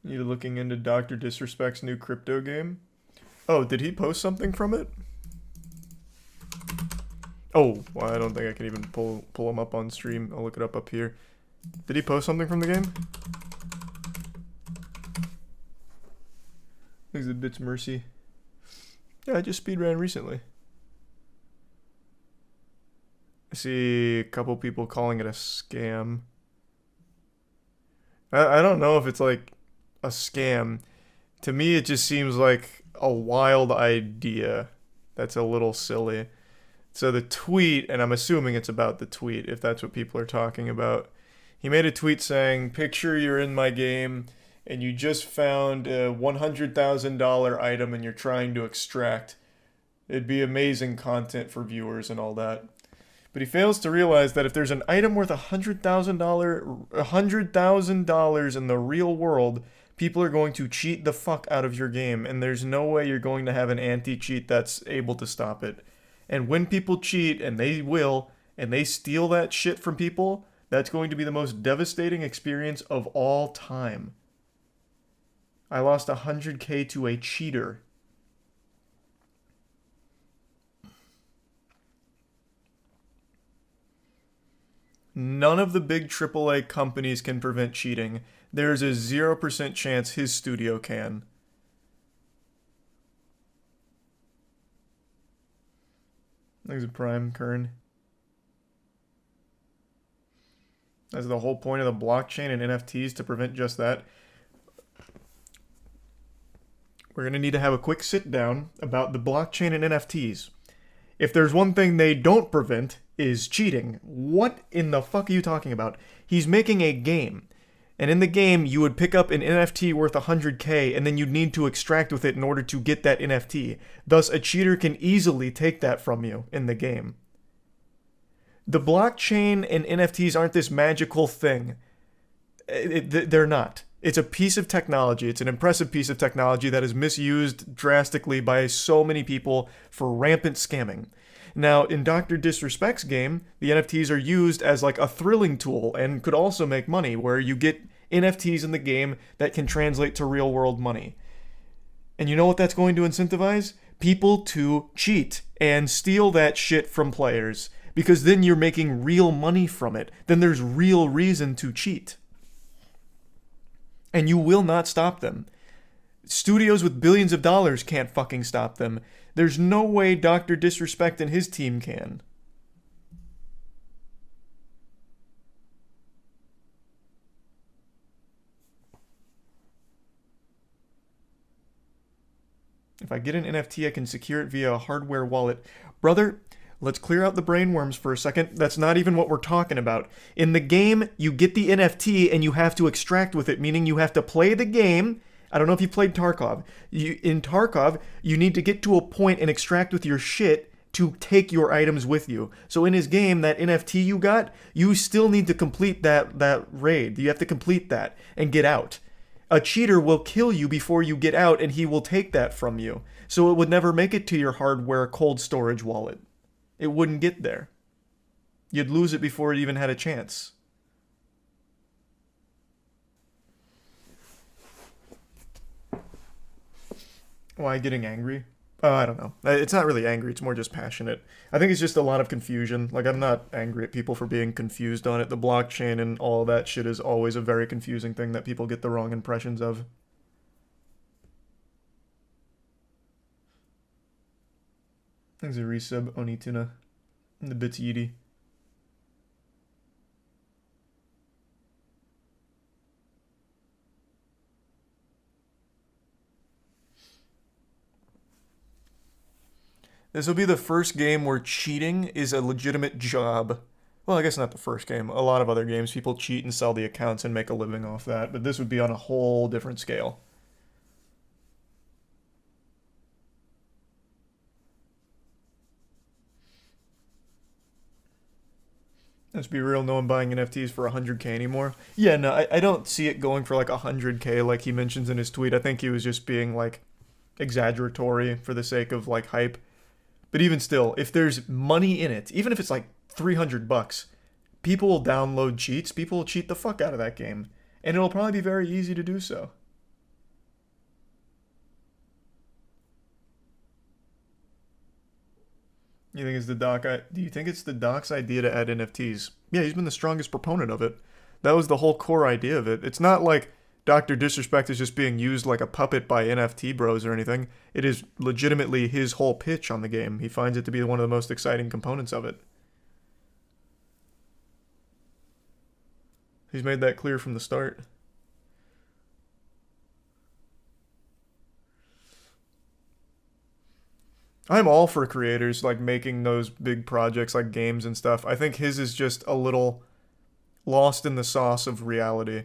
You looking into Dr. Disrespect's new crypto game? Oh, did he post something from it? Oh, well, I don't think I can even pull him up on stream. I'll look it up here. Did he post something from the game? Thanks a Bits Mercy. Yeah, I just speedran recently. I see a couple people calling it a scam. I don't know if it's like a scam. To me, it just seems like a wild idea that's a little silly. So the tweet, and I'm assuming it's about the tweet, if that's what people are talking about. He made a tweet saying, picture you're in my game, and you just found a $100,000 item and you're trying to extract. It'd be amazing content for viewers and all that. But he fails to realize that if there's an item worth $100,000 in the real world, people are going to cheat the fuck out of your game, and there's no way you're going to have an anti-cheat that's able to stop it. And when people cheat, and they will, and they steal that shit from people, that's going to be the most devastating experience of all time. I lost 100K to a cheater. None of the big AAA companies can prevent cheating. There's a 0% chance his studio can. Thanks, Prime Kern. That's the whole point of the blockchain and NFTs, to prevent just that. We're going to need to have a quick sit down about the blockchain and NFTs. If there's one thing they don't prevent, is cheating. What in the fuck are you talking about? He's making a game. And in the game, you would pick up an NFT worth 100K, and then you'd need to extract with it in order to get that NFT. Thus, a cheater can easily take that from you in the game. The blockchain and NFTs aren't this magical thing. They're not. It's a piece of technology. It's an impressive piece of technology that is misused drastically by so many people for rampant scamming. Now, in Dr. Disrespect's game, the NFTs are used as like a thrilling tool and could also make money, where you get NFTs in the game that can translate to real world money. And you know what that's going to incentivize? People to cheat and steal that shit from players, because then you're making real money from it. Then there's real reason to cheat. And you will not stop them. Studios with billions of dollars can't fucking stop them. There's no way Dr. Disrespect and his team can. If I get an NFT, I can secure it via a hardware wallet. Brother, let's clear out the brainworms for a second. That's not even what we're talking about. In the game, you get the NFT and you have to extract with it, meaning you have to play the game. I don't know if you played Tarkov. In Tarkov, you need to get to a point and extract with your shit to take your items with you. So in his game, that NFT you got, you still need to complete that raid. You have to complete that and get out. A cheater will kill you before you get out, and he will take that from you. So it would never make it to your hardware cold storage wallet. It wouldn't get there. You'd lose it before it even had a chance. Why getting angry? I don't know. It's not really angry, it's more just passionate. I think it's just a lot of confusion. Like, I'm not angry at people for being confused on it. The blockchain and all that shit is always a very confusing thing that people get the wrong impressions of. Thanks a resub, Onituna. And the bits Yeety. This will be the first game where cheating is a legitimate job. Well, I guess not the first game. A lot of other games, people cheat and sell the accounts and make a living off that, but this would be on a whole different scale. Let's be real, no one buying NFTs for 100K anymore. Yeah, no, I don't see it going for like 100K like he mentions in his tweet. I think he was just being like exaggeratory for the sake of like hype. But even still, if there's money in it, even if it's like 300 bucks, people will download cheats. People will cheat the fuck out of that game. And it'll probably be very easy to do so. You think it's the doc? Do you think it's the doc's idea to add NFTs? Yeah, he's been the strongest proponent of it. That was the whole core idea of it. It's not like Dr. Disrespect is just being used like a puppet by NFT bros or anything. It is legitimately his whole pitch on the game. He finds it to be one of the most exciting components of it. He's made that clear from the start. I'm all for creators like making those big projects like games and stuff. I think his is just a little lost in the sauce of reality.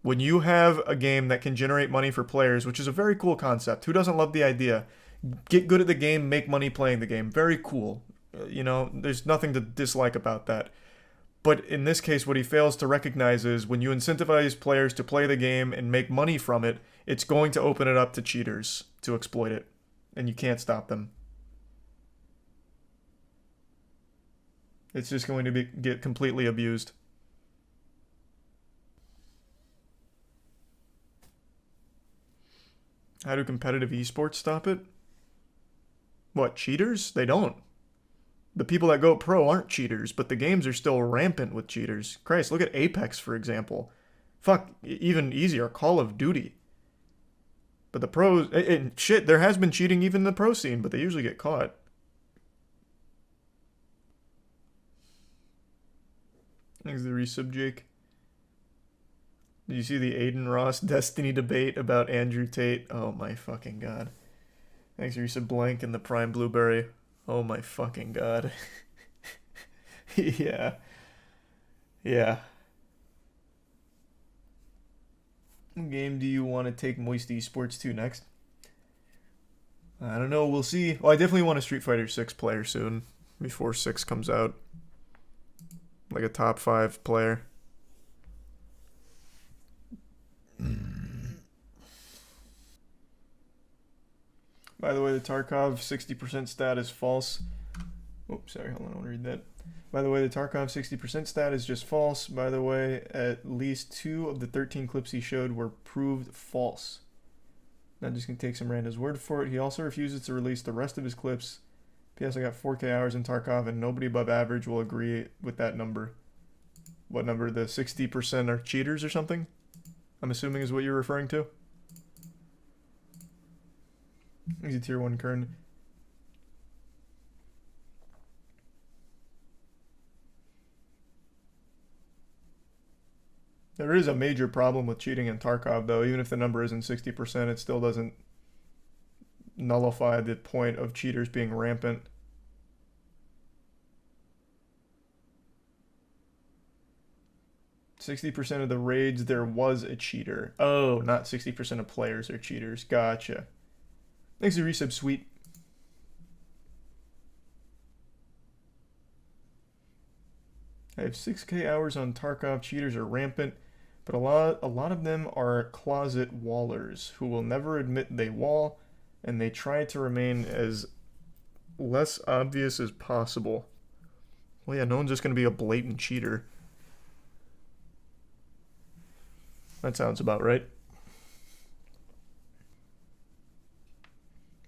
When you have a game that can generate money for players, which is a very cool concept, who doesn't love the idea? Get good at the game, make money playing the game. Very cool. You know, there's nothing to dislike about that. But in this case, what he fails to recognize is when you incentivize players to play the game and make money from it, it's going to open it up to cheaters to exploit it. And you can't stop them. It's just going to get completely abused. How do competitive esports stop it? What, cheaters? They don't. The people that go pro aren't cheaters, but the games are still rampant with cheaters. Christ, look at Apex, for example. Fuck, even easier, Call of Duty. But the pros... And shit, there has been cheating even in the pro scene, but they usually get caught. Thanks the resub, Jake. Did you see the Aiden Ross Destiny debate about Andrew Tate? Oh my fucking god. Thanks resub blank in the Prime Blueberry. Oh my fucking god. Yeah. Yeah. What game do you want to take MoistCr1tikal to next? I don't know, we'll see. Well, I definitely want a Street Fighter 6 player soon, before 6 comes out. Like a top 5 player. By the way, the Tarkov 60% stat is false. Oops, sorry, hold on, I want to read that. By the way, the Tarkov 60% stat is just false. By the way, at least 2 of the 13 clips he showed were proved false. Not just going to take some random's word for it. He also refuses to release the rest of his clips. P.S. I got 4K hours in Tarkov, and nobody above average will agree with that number. What number? The 60% are cheaters or something? I'm assuming is what you're referring to. Easy tier 1 Kern. There is a major problem with cheating in Tarkov, though. Even if the number isn't 60%, it still doesn't nullify the point of cheaters being rampant. "60% of the raids, there was a cheater." Oh, not 60% of players are cheaters. Gotcha. Thanks to resub, sweet. I have 6K hours on Tarkov. Cheaters are rampant, but a lot of them are closet wallers who will never admit they wall, and they try to remain as less obvious as possible. Well, yeah, no one's just going to be a blatant cheater. That sounds about right.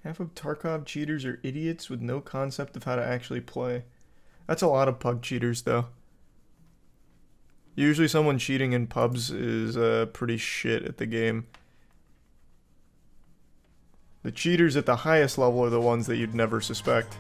Half of Tarkov cheaters are idiots with no concept of how to actually play. That's a lot of pub cheaters, though. Usually someone cheating in pubs is pretty shit at the game. The cheaters at the highest level are the ones that you'd never suspect.